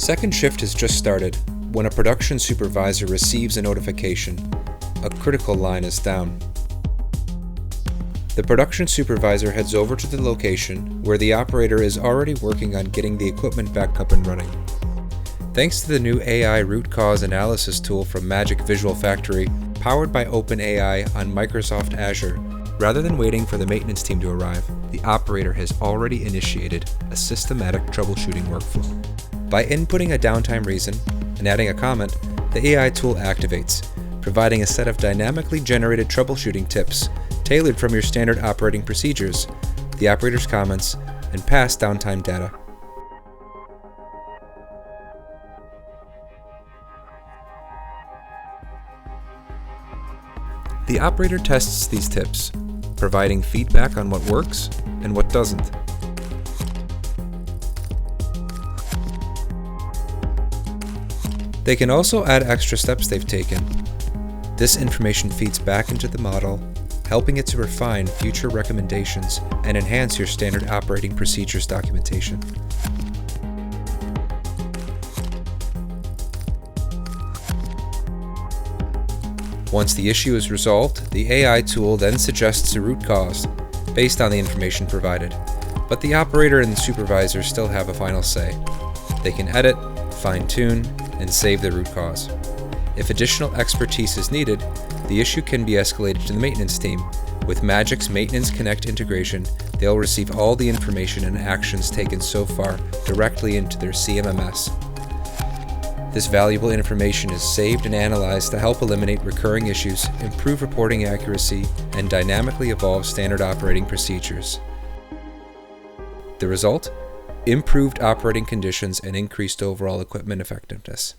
Second shift has just started when a production supervisor receives a notification. A critical line is down. The production supervisor heads over to the location where the operator is already working on getting the equipment back up and running. Thanks to the new AI root cause analysis tool from MAJiK Visual Factory, powered by OpenAI on Microsoft Azure, rather than waiting for the maintenance team to arrive, the operator has already initiated a systematic troubleshooting workflow. By inputting a downtime reason and adding a comment, the AI tool activates, providing a set of dynamically generated troubleshooting tips tailored from your standard operating procedures, the operator's comments, and past downtime data. The operator tests these tips, providing feedback on what works and what doesn't. They can also add extra steps they've taken. This information feeds back into the model, helping it to refine future recommendations and enhance your standard operating procedures documentation. Once the issue is resolved, the AI tool then suggests a root cause based on the information provided, but the operator and the supervisor still have a final say. They can edit, fine-tune, and save the root cause. If additional expertise is needed, the issue can be escalated to the maintenance team. With MAJiK's Maintenance Connect integration, they'll receive all the information and actions taken so far directly into their CMMS. This valuable information is saved and analyzed to help eliminate recurring issues, improve reporting accuracy, and dynamically evolve standard operating procedures. The result? Improved operating conditions and increased overall equipment effectiveness.